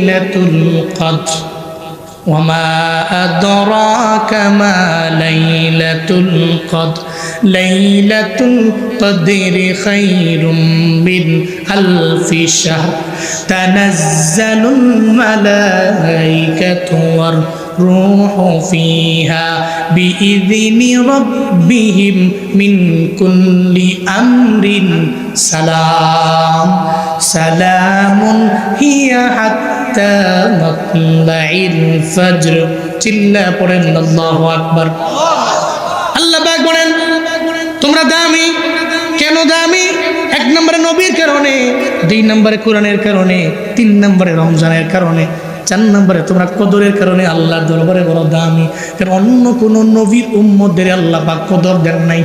লাইলাতুল কদর وما أدراك ما ليلة القدر ليلة القدر خير من ألف شهر تنزل الملائكة والروح فيها بإذن ربهم من كل أمر سلام سلام هي حتى مطلع الفجر চিল্লা পড়েন আল্লাহু আকবার। আল্লাহ পাক বলেন তোমরা দামি। কেন দামি? এক নম্বরে নবীর কারণে, দুই নম্বরে কোরআনের কারণে, তিন নম্বরে রমজানের কারণে, চার নম্বরে তোমরা কদরের কারণে আল্লাহর দরবারে বড় দামি। কারণ অন্য কোন নবীর উম্মতদের আল্লাহ পাক কদর দেন নাই।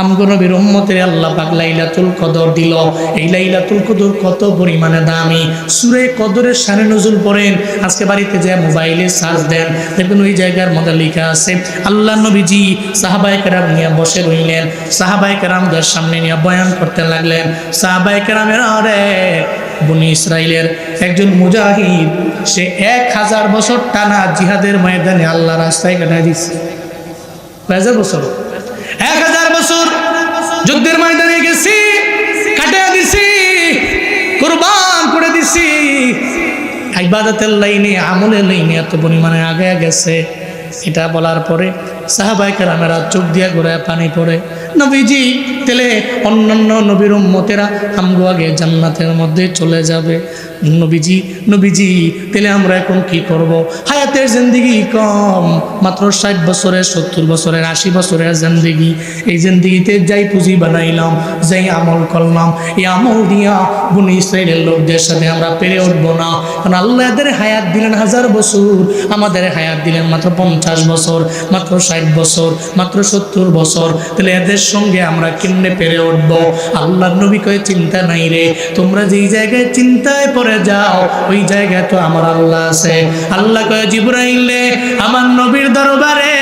আমগো নবীর উম্মতের আল্লাহ পাক লাইলাতুল কদর দিল। এই লাইলাতুল কদর কত পরিমাণে দামি। সূরা কদরের শানে নজুল পড়েন, আজকে বাড়িতে যে মোবাইলে সার্চ দেন দেখবেন ওই জায়গার মধ্যে লেখা আছে আল্লাহ নবীজি সাহাবায়ে কেরাম নিয়ে বসে রইলেন, সাহাবায়ে কেরামদের সামনে নিয়ে বয়ান করতে লাগলেন। সাহাবায়ে কেরামের আরে বনি ইসরাইলের একজন মুজাহিদ, সে 1000 বছর টানা জিহাদের ময়দানে আল্লাহ রাস্তায় কাটায় দিচ্ছে। 1000 বছর, 1000 বছর যুদ্ধের ময়দানে গেছি, কাটিয়ে দিছি, কুরবান করে দিছি। ইবাদতের লাইনে, আমলের লাইনে এত পরিমাণে আগে গেছে। এটা বলার পরে সাহাবায়ে কেরামেরা চোখ দিয়া ঘুরায় পানি পড়ে। নবীজি তেলে অন্যান্য নবীর উম্মতেরা আমগো আগে জান্নাতের মধ্যে চলে যাবে। নবীজি তেলে আমরা এখন কি করব? হায়াতের জিন্দেগি কম, মাত্র 60 বছরের, 70 বছরের, 80 বছরের জিন্দেগি। এই জিন্দেগিতে যাই পুঁজি বানাইলাম, যাই আমল করলাম, এই আমল দিয়া বনি ইসরাইলের লোকদের সাথে আমরা পেরে উঠবো না। কারণ আল্লাহ এদের হায়াত দিলেন 1000 বছর, আমাদের হায়াত দিলেন মাত্র 50 বছর, মাত্র 60 বছর, মাত্র 70 বছর। তাহলে এদের সঙ্গে আমরা কেমনে পেরে উঠবো? আল্লাহর নবী কয়ে চিন্তা নাই রে, তোমরা যেই জায়গায় চিন্তায় পড়ে যাও ওই জায়গায় তো আমার আল্লাহ আছে। আল্লাহ কয়ে জিবরাইলে আমার নবীর দরবারে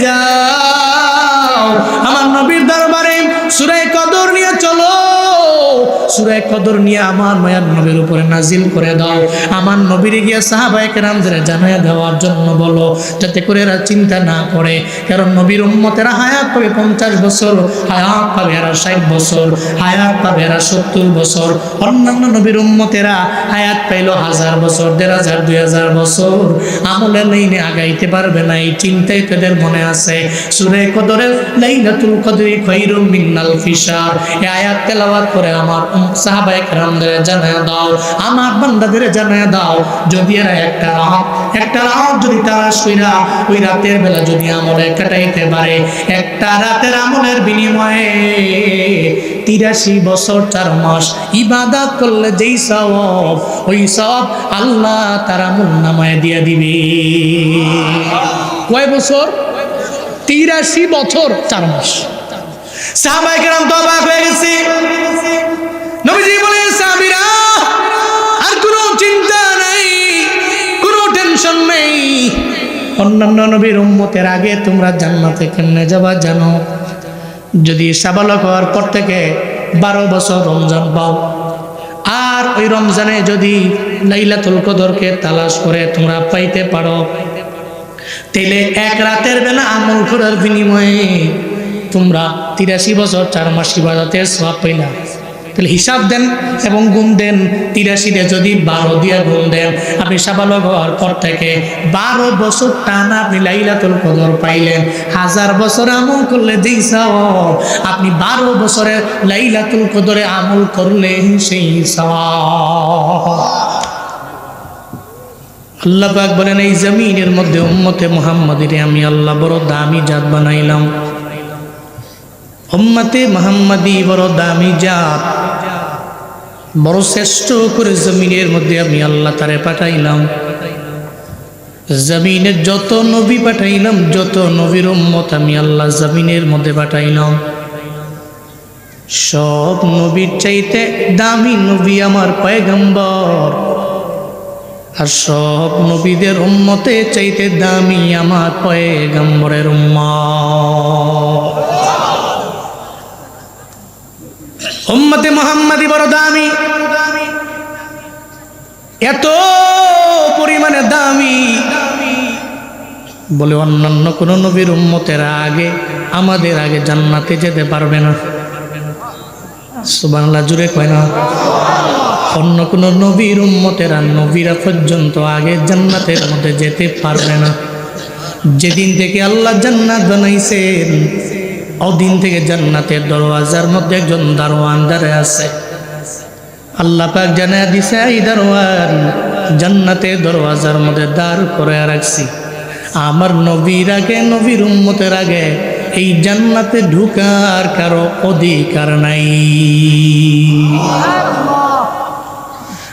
যাও, আমার নবীর দরবারে সূরা কদর নিয়ে চলো, সূরা কদর নিয়ে আমার মায়ার নবীর উপরে নাজিল করে দাও। আমার নবীরে গিয়ে সাহাবায়ে কেরামদের জানায়া দেওয়ার জন্য বলো, যাতে করে এরা চিন্তা না করে। কারণ নবীর উম্মতেরা হায়াত পাবে 50 বছর, হায়াত পাবে এরা 60 বছর, হায়াত পাবে এরা 70 বছর। অন্যান্য নবীর উম্মতেরা হায়াত পাইল 1000 বছর, 1500, 2000 বছর। আমলের লাইনে আগাইতে পারবে না, এই চিন্তাই তাদের মনে আছে। সূরা কদরের লাইলাতুল কদরি খায়রুম মিন আলফি শাহর, এই আয়াত তেলাওয়াত করে আমার সাহাবায়ে কেরামদের জানায়া দাও, আমার বান্দাদের জানায়া দাও, যদি এরা একটা রাত যদি তালাশ কইরা ওই রাতের বেলা যদি আমলে কাটাইতে পারে, একটা রাতের আমলের বিনিময়ে 83 বছর 4 মাস ইবাদত করলে যেই সওয়াব, ওই সওয়াব আল্লাহ তার আমলনামায় দিয়ে দিবে। কয় বছর? 83 বছর 4 মাস। সাহাবায়ে কেরাম তো অবাক হয়ে গেছে। নবীজি বলেন সাহাবীরা আর কোনো চিন্তা নাই, কোনো টেনশন নেই। অন্যান্য নবীর উম্মতের আগে তোমরা জান্নাতে কেমনে যাবা জানো? যদি সাবালক হওয়ার পর থেকে 12 বছর রমজান পাও, আর ওই রমজানে যদি লাইলাতুল কদরকে তালাশ করে তোমরা পাইতে পারো, তাহলে এক রাতের বেলা আমল করার বিনিময়ে তোমরা 83 বছর 4 মাস ইবাদতের সওয়াব পাইলা। তাহলে হিসাব দেন এবং গুণ দেন। 83 যদি 12 দিয়ে গুণ দেন, আপনি সাবালক হওয়ার পর থেকে 12 বছর টানা আপনি লাইলাতুল কদর পাইলেন। 1000 বছর আমল করলে যেই সওয়াব, আপনি 12 বছরের লাইলাতুল কদরে আমল করলেন সেই সওয়াব। আল্লাহ পাক বলেন এই জমিনের মধ্যে উম্মতে মুহাম্মাদের আমি আল্লাহ বড় দামি জাত বানাইলাম। উম্মতে মুহাম্মাদি বড় দামি জাত, বড় শ্রেষ্ঠ করে জমিনের মধ্যে আমি আল্লাহ তারে পাঠাইলাম। জমিনে যত নবী পাঠাইলাম, যত নবীর উম্মত আমি আল্লাহ জমিনের মধ্যে পাঠাইলাম, সব নবীর চাইতে দামি নবী আমার পয়গম্বর। আর সব নবীদের উম্মতে চাইতে দামি আমার পয়গম্বরের উম্মত। উম্মতে মুহাম্মাদি বড় দামি। এত পরিমাণে দামি, বলে অন্যান্য কোন নবীর উম্মতেরা আগে আমাদের আগে জান্নাতে যেতে পারবে না। সুবহানাল্লাহ, জুড়ে কয় না? অন্য কোন নবীর উম্মতেরা নবীরা পর্যন্ত আগে জান্নাতের মধ্যে যেতে পারবে না। যেদিন থেকে আল্লাহ জান্নাত বানাইছেন ওদিন থেকে জান্নাতের দরওয়াজার মধ্যে একজন দারোয়ান দাঁড়ায় আছে। আল্লাহ পাক জানায়া দিছে, এই দারোয়ান জান্নাতের দরওয়াজার মধ্যে দাঁড় করে রাখছি। আমার নবীর আগে নবীর উম্মতের আগে এই জান্নাতে ঢুকার কারো অধিকার নাই।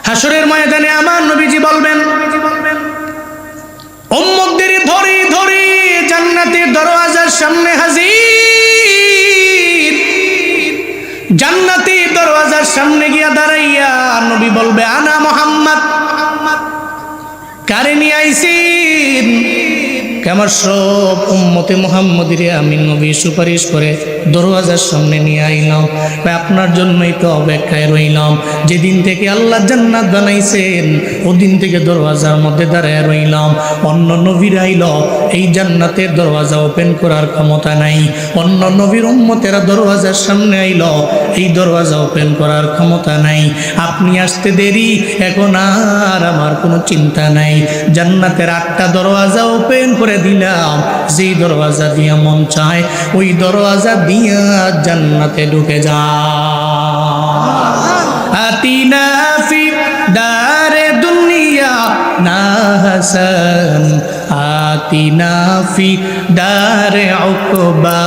হাসরের ময়দানে আমার নবীজি বলবেন, উম্মতদের ধরে ধরে জান্নাতের দরওয়াজার সামনে হাজির। জান্নাতের দরওয়াজার সামনে গিয়া দাঁড়াইয়া নবী বলবে, আনা মুহাম্মদ। কারে নিয়ে আইছেন? আমার সব উম্মতে মুহাম্মদীরে আমি নবী সুপারিশ করে দরওয়াজার সামনে নিয়ে আইলাম। আপনার জন্যই তো অপেক্ষায় রইলাম। যেদিন থেকে আল্লাহ জান্নাত বানাইছেন ওদিন থেকে দরওয়াজার মধ্যে দাঁড়ায় রইলাম। অন্য নবীর আইল, এই জান্নাতের দরওয়াজা ওপেন করার ক্ষমতা নাই। অন্য নবীর উম্মতেরা দরওয়াজার সামনে আইল, এই দরওয়াজা ওপেন করার ক্ষমতা নাই। আপনি আসতে দেরি, এখন আর আমার কোনো চিন্তা নাই। জান্নাতের 8টা দরওয়াজা ওপেন করে দিলাম। যেই দরওয়াজা দিয়া মন চায় ওই দরওয়াজা দিয়া জান্নাতে ঢুকে যা। আতিনা ফি দারে দুনিয়া না হাসান, আতিনা ফি দারে উকবা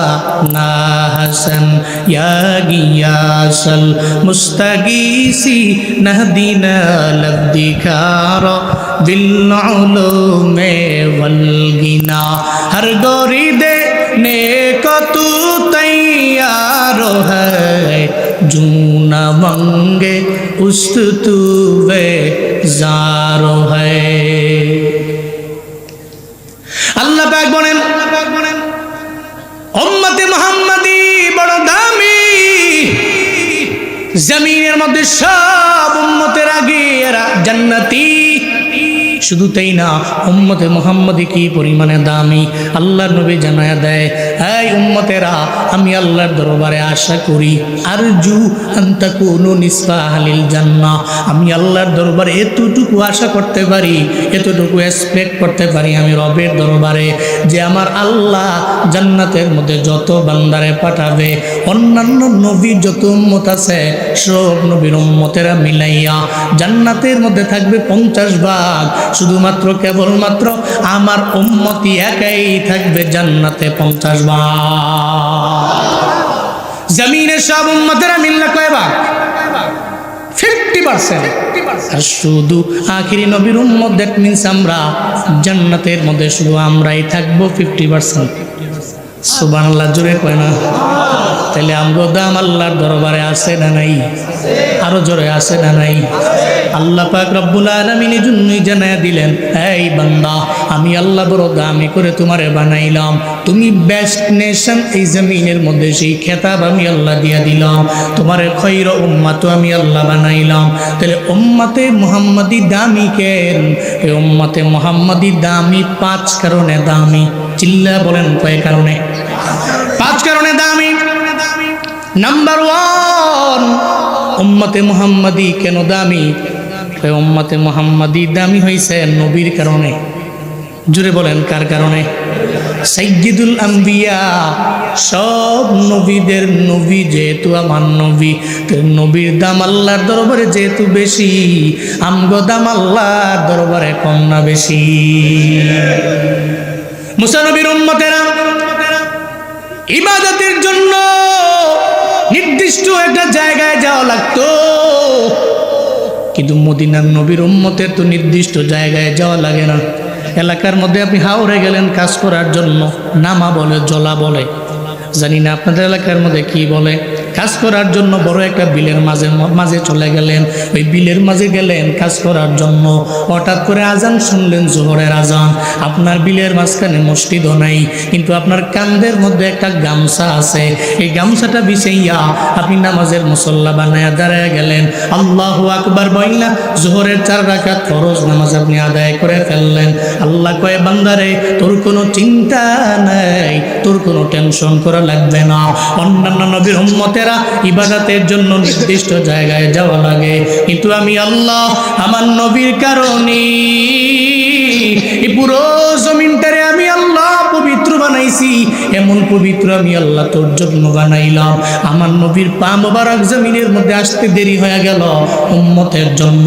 না হাসান, ইয়া গিয়াসাল মুস্তাগীসি নাহদিনা লবদিকার বিল উলুমে ওয়াল গিনা। হর গরি দেনে को तू तैयार है, जू न मंगे उस तू वे जारो है। আল্লাহ পাক বলেন, উম্মতে মুহাম্মাদি বড় দামি। জমিনের মধ্যে সব উম্মতের আগে এরা জান্নাতি। শুধু তাই না, উম্মতে মুহাম্মাদি কি পরিমাণে দামি আল্লাহর নবী জানায়া দেয়, এই উম্মতেরা আমি আল্লাহর দরবারে আশা করি, আরজু আন তাকুনু নিসফা আহলিল জান্নাহ। আমি আল্লাহর দরবারে এতটুকু আশা করতে পারি, এতটুকু এক্সপেক্ট করতে পারি আমি রবের দরবারে, যে আমার আল্লাহ জান্নাতের মধ্যে যত বান্দারে পাঠাবে অন্যান্য নবীর যত উম্মত আছে সব নবীর উম্মতেরা মিলাইয়া জান্নাতের মধ্যে থাকবে 50 ভাগ। শুধুমাত্র কেবলমাত্র আমার উম্মতি একাই থাকবে জান্নাতে 50 ভাগ। জমিনের সব উম্মতেরা মিললে কয় ভাগ? 50%। আর শুধু আখিরি নবীর উম্মত, দ্যাট মিন্স আমরা জান্নাতের মধ্যে শুধু আমরাই থাকবো 50%। সুবহানাল্লাহ, জোরে কয় না? তাহলে আমগো দাম আল্লাহর দরবারে আছে না নাই? আরো জোরে আছে না নাই? আল্লাহ পাক রব্বুল আলামিন এই জন্যই জানায়া দিলেন, এই বান্দা আমি আল্লাহ বড় দামি করে তোমারে বানাইলাম, তুমি বেস্ট নেশন এই জমিনের মধ্যে, সেই খেতাব আমি আল্লাহ দিয়া দিলাম। তোমারে খৈর উম্মাত আমি আল্লাহ বানাইলাম। তাহলে উম্মতে মুহাম্মাদি দামি কেন? এই উম্মতে মুহাম্মাদি দামি 5 কারণে দামি। চিল্লা বলেন কয় কারণে? 5 কারণে দামি। নাম্বার 1, উম্মতে মুহাম্মাদি কেন দামি? উম্মতে মুহাম্মাদি দামি হইছে নবীর কারণে। জুড়ে বলেন কার কারণে? সাইয়্যিদুল আম্বিয়া, সব নবীদের নবী যেহেতু আমার নবী, তো নবীর দাম আল্লাহর দরবারে যেহেতু বেশি, আমগো দাম আল্লাহর দরবারে কম না বেশি? মুসা নবীর উম্মতেরা ইবাদতের জন্য নির্দিষ্ট একটা জায়গায় যাওয়া লাগতো, কিন্তু মদিনার নবীর উম্মতের তো নির্দিষ্ট জায়গায় যাওয়া লাগে না। এলাকার মধ্যে আপনি হাওড়ে গেলেন কাজ করার জন্য, নামা বলে, জলা বলে, জানি না আপনাদের এলাকার মধ্যে কি বলে, কাজ করার জন্য বড় একটা বিলের মাঝে চলে গেলেন। ওই বিলের মাঝে গেলেন কাজ করার জন্য, হঠাৎ করে আজান শুনলেন, জোহরের আজান। আপনার বিলের মাঝখানে মসজিদও নাই, কিন্তু আপনার কাঁধের মধ্যে একটা গামছা আছে। এই গামছাটা বিছাইয়া আপনি নামাজের মুসল্লা বানায়া দাঁড়ায় গেলেন। আল্লাহু আকবার বইলা জোহরের 4 রাকাত ফরজ নামাজ আপনি আদায় করে ফেললেন। আল্লাহ কয়, বান্দারে তোর কোনো চিন্তা নাই, তোর কোনো টেনশন করা লাগবে না। অন্যান্য নবীর উম্মতেরা ইবাদতের জন্য নির্দিষ্ট জায়গায় যাওয়া লাগে, কিন্তু আমি আল্লাহ আমার নবীর কারণে এই পুরো জমিনটারে আমি আল্লাহ পবিত্র বানাইছি। এমন পবিত্র আমি আল্লাহ তোর জন্য বানাইলাম। আমার নবীর পা মোবারক জমিনের মধ্যে আসতে দেরি হয়ে গেল উম্মতের জন্য।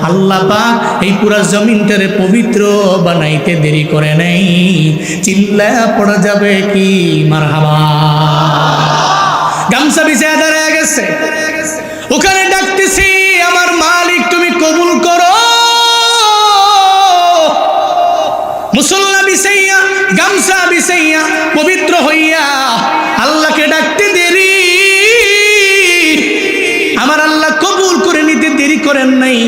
আল্লাহ পাক এই পুরো জমিনটারে পবিত্র বানাইতে দেরি করে নাই। চিল্লা পড়া যাবে কি মারহাবা। গামছা বিছায়া দাঁড়ায় গেছে, ওখানে ডাকতেছি, আমার মালিক তুমি কবুল করো। মুসল্লা বিছাইয়া গামছা বিছাইয়া পবিত্র হইয়া আল্লাহকে ডাকতে দেরি, আমার আল্লাহ কবুল করে নিতে দেরি করেন নাই।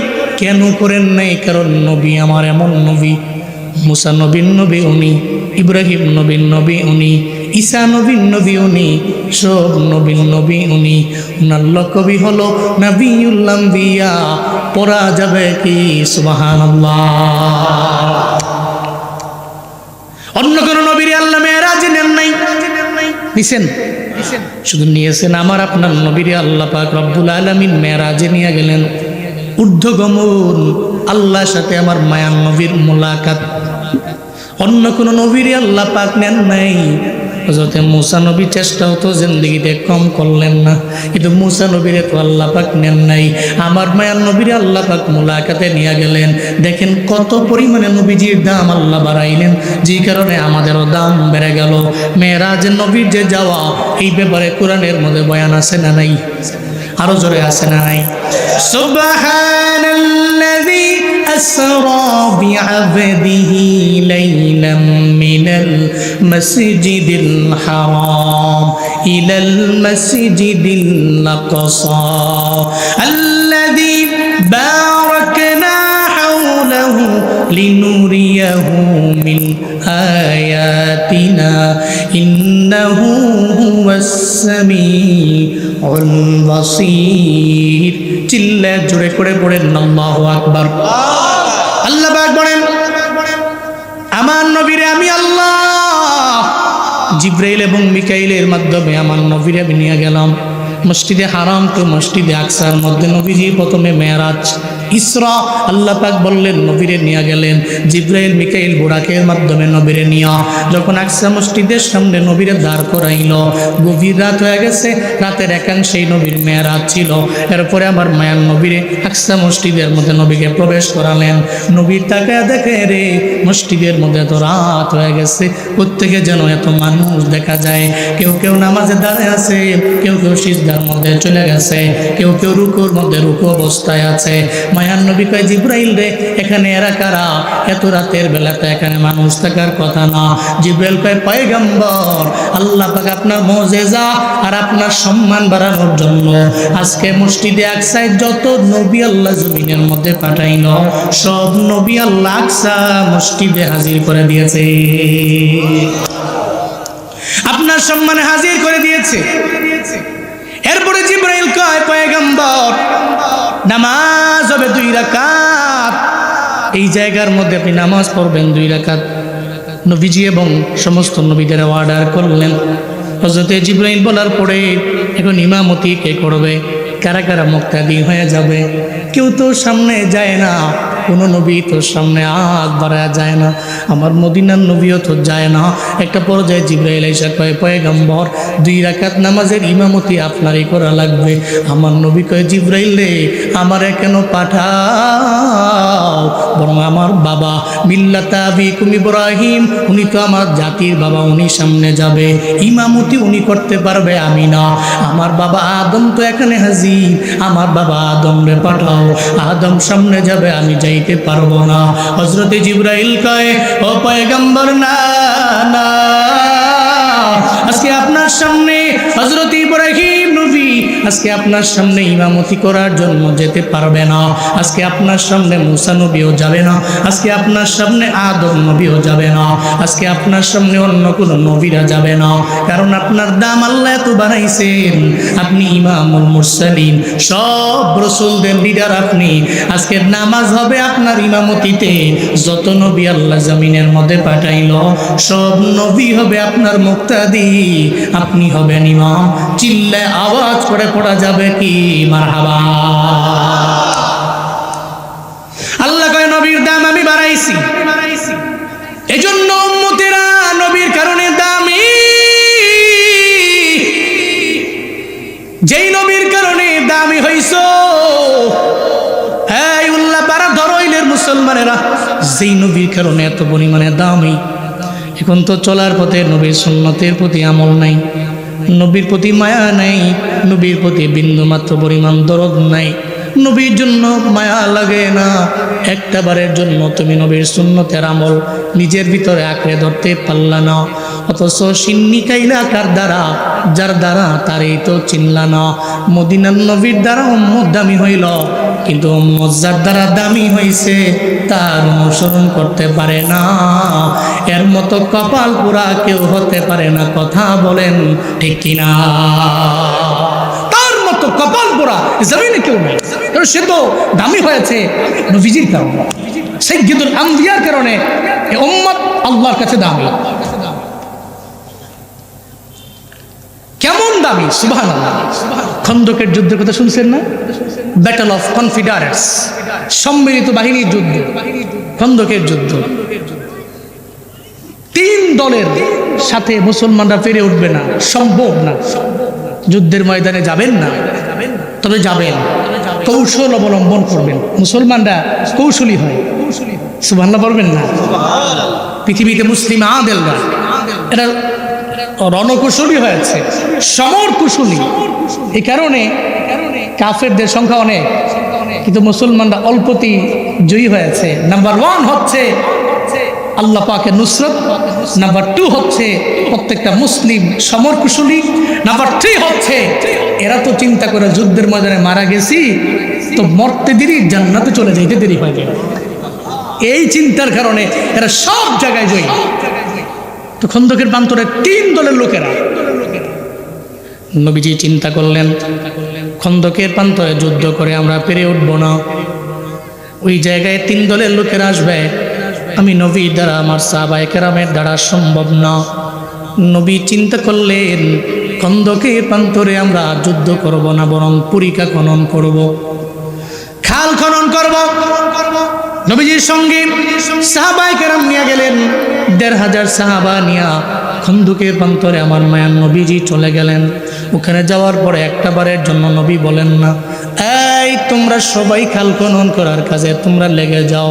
কেন করেন নাই? কারণ নবী আমার এমন নবী, মুসা নবীর নবী উনি, ইব্রাহিম নবীর নবী উনি, ঈসা নবীর নবী উনি, সব নবীর নবী উনি। উনার লকবি হলো নবিউল আম্বিয়া। পড়া যাবে কি সুবহানাল্লাহ। অন্য কোন নবীর আল্লাহ মেরাজ নেন নাই, নিছেন? শুধু নিয়েছেন আমার আপনার নবীর আল্লাহ পাক রব্বুল আলামিন মেরাজে নিয়ে গেলেন। ঊর্ধ্বগমন, আল্লাহর সাথে আমার মায়ার নবীর মুলাকাত। অন্য কোন নবীর আল্লাহ পাক নেন নাই। হযরত মুসা নবী চেষ্টাও তো জিন্দেগিতে কম করলেন না, কিন্তু মুসা নবীরে তো আল্লাহ পাক নেন নাই। আমার মায়ার নবীরে আল্লাহ পাক মুলাকাতে নিয়ে গেলেন। দেখেন কত পরিমাণে নবীজির দাম আল্লাহ বাড়াইলেন, যে কারণে আমাদেরও দাম বেড়ে গেল। মেরাজ নবীর যে যাওয়া, এই ব্যাপারে কোরআনের মধ্যে বয়ান আছে না নাই? আরো জোরে আছে না নাই? সুবহানাল্লাযী আসরা বিআবদিহি লাইলাম মিনাল মাসজিদিল হারাম ইলাল মাসজিদিল আকসা আল্লাযী বারাকনা হাওলাহু লিনুরিয়াহু মিন আয়াতিনা ইন্নাহু হুয়াস সামিউল বাসীর। চিল্লা জোরে করে পড়েন আল্লাহু আকবার। আল্লাহ পাক বলেন, আমার নবীরে আমি আল্লাহ জিবরাইল এবং মিকাইলের মাধ্যমে আমার নবীরে আমি নিয়ে গেলাম মসজিদে হারাম তো মসজিদে আকসার মধ্যে। নবীজি প্রথমে মেরাজ ইসরা, আল্লাহ পাক বললেন নবীরে নিয়ে গেলেন। জিবরাইল মিকাইল বুরাকের মাধ্যমে নবীরে নিয়া যখন আকসা মসজিদের সামনে নবীরে দাঁড় করাইল, গভীর রাত হয়ে গেছে, রাতের একাংশেই নবীর মেরাজ ছিল। এরপরে আমার মায়ার নবীরে আকসা মসজিদের মধ্যে নবীকে প্রবেশ করালেন। নবীর তাকায় দেখে, রে মসজিদের মধ্যে এত রাত হয়ে গেছে, প্রত্যেকে যেন এত মানুষ দেখা যায়। কেউ কেউ নামাজে দাঁড়ায় আছে, কেউ কেউ সিজদার মধ্যে চলে গেছে, কেউ কেউ রুকুর মধ্যে রুকু অবস্থায় আছে। মায়ার নবী কয়, জিবরাইল রে, এখানে এরা কারা? এত রাতের বেলাতে এখানে মানুষ থাকার কথা না। জিবরাইল কয়, পয়গম্বর, আল্লাহ পাক আপনার মুজিজা আর আপনার সম্মান বাড়ানোর জন্য আজকে মসজিদে আকসায় যত নবী আল্লাহ জমিনের মধ্যে পাঠাইল, সব নবী আল্লাহ আকসা মসজিদে হাজির করে দিয়েছে, আপনার সম্মানে হাজির করে দিয়েছে। এরপরে জিবরাইল কয়, পয়গম্বর, নামাজ হবে 2 রাকাত। এই জায়গার মধ্যে আপনি নামাজ পড়বেন 2 রাকাত। নবীজি এবং সমস্ত নবীদের অর্ডার করলেন। হযরত জিবরাইল বলার পরে এখন ইমামতি কে করবে? কারা কারা মুক্তাদি হয়ে যাবে? কেউ তো সামনে যায় না, কোনো নবী তো সামনে আগ বাড়ায় যায় না, আমার মদিনার নবীও তো যায় না। একটা পর্যায়ে জিবরাইল এসে কয়, পয়গম্বর, 2 রাকাত নামাজের ইমামতি আপনারই করা লাগবে। আমার নবী কয়, জিবরাইল রে, আমারে কেন পাঠাও? বরং আমার বাবা মিল্লাতা আবিকুম ইব্রাহিম, উনি তো আমার জাতির বাবা, উনি সামনে যাবে, ইমামতি উনি করতে পারবে, আমি না। আমার বাবা আদম তো এখানে হাজির, আমার বাবা আদম রে পাঠাও, আদম সামনে যাবে, আমি যাইতে পারবো না। হযরত জিবরাইল কয়, ও পয়গম্বর, না না, আজকে আপনার সামনে হযরত ইব্রাহিম নবী আজকে আপনার সামনে ইমামতি করার জন্য যেতে পারবে না। আজকে আপনার সামনে মুসা নবীও যাবে না, আজকে আপনার সামনে আদম নবীও যাবে না, আজকে আপনার সামনে অন্য কোনো নবীরা যাবে না। কারণ আপনার দাম আল্লাহ এত বানাইছেন, আপনি ইমামুল মুরসালিন, সব রাসূলদের লিডার আপনি। আজকে নামাজ হবে আপনার ইমামতিতে। যত নবী আল্লাহ জমিনের মধ্যে পাঠাইলো সব নবী হবে আপনার মুক্তাদি, আপনি হবেন ইমাম। চিল্লায় আওয়াজ করে পড়া যাবে কি মারহাবা। আল্লাহ কয় নবীর দাম আমি বাড়াইছি, এজন্য উম্মতেরা নবীর কারণে দামি। যেই নবীর কারণে দামি হইছো, হ্যাঁ উল্লাহ পাড়া ধরইলের মুসলমানেরা, যেই নবীর কারণে এত পরিমাণে দামি। এখন তো চলার পথে নবীর সুন্নতের প্রতি আমল নাই, নবীর প্রতি মায়া নাই, নবীর প্রতি বিন্দু মাত্র পরিমাণ দরদ নাই, নবীর জন্য মায়া লাগে না। একটা বারের জন্য তুমি নবীর সুন্নতের আমল নিজের ভিতরে আঁকড়ে ধরতে পারলা না। অথচ সিন্নি কাইলা কার দ্বারা, যার দ্বারা তারই তো চিনলা না। মদিনার নবীর দ্বারা উম্মত দামি হইল, কিন্তু উম্মত যার দ্বারা দামি হইছে তার অনুসরণ করতে পারে না। এর মতো কপাল পুরা কেউ হতে পারে না। কথা বলেন ঠিক কিনা? তার মতো কপাল পোড়া জমিনে কেউ নেই। সে তো দামি হয়েছে নবীজির কারণে, সাইয়্যিদুল আম্বিয়ার কারণে এই উম্মত আল্লাহর কাছে দামি। কেমন দামি! সুবহানাল্লাহ। খন্দকের যুদ্ধের কথা শুনছেন না? ব্যাটল অফ কনফিডারেটস, সম্মিলিত বাহিনীর যুদ্ধ, খন্দকের যুদ্ধ। 3 দলের সাথে মুসলমানরা পেরে উঠবে না, সম্ভব না। যুদ্ধের ময়দানে যাবেন না, তবে যাবেন, কৌশল অবলম্বন করবেন। মুসলমানরা কৌশলী হয়, সুবহানাল্লাহ বলবেন না? পৃথিবীতে মুসলিম আদেলরা এরা রণকুশলী হয়েছে, সমর কুশলী। এই কারণে কাফেরদের সংখ্যা অনেক, কিন্তু মুসলমানরা অল্পতেই জয়ী হয়েছে। নাম্বার 1 হচ্ছে আল্লাহ পাকের নুসরত, নাম্বার 2 হচ্ছে প্রত্যেকটা মুসলিম সমর কুশলী, নাম্বার 3 হচ্ছে এরা তো চিন্তা করে যুদ্ধের ময়দানে মারা গেছি তো মরতে দেরি, জান্নাতে চলে যাইতে দেরি হয়ে যায়। এই চিন্তার কারণে এরা সব জায়গায় জয়ী। তো খন্দকের প্রান্তরে 3 দলের লোকেরা, নবীজি চিন্তা করলেন খন্দকের প্রান্তরে যুদ্ধ করে আমরা পেরে উঠবো না, ওই জায়গায় 3 দলের লোকেরা আসবে, আমি নবীর দ্বারা, আমার সাহাবায়ে কেরামের দ্বারা সম্ভব না। নবী চিন্তা করলেন খন্দকের প্রান্তরে আমরা যুদ্ধ করব না, বরং পরিখা খনন করব, খাল খনন করব। নবীজির সঙ্গে সাহাবায়ে কেরাম নিয়ে গেলেন, 1500 সাহাবা নিয়া খন্দকের প্রান্তরে আমার মায়ার নবীজি চলে গেলেন। ওখানে যাওয়ার পরে একটা বারের জন্য নবী বলেন না, এই তোমরা সবাই খাল খনন করার কাজে তোমরা লেগে যাও।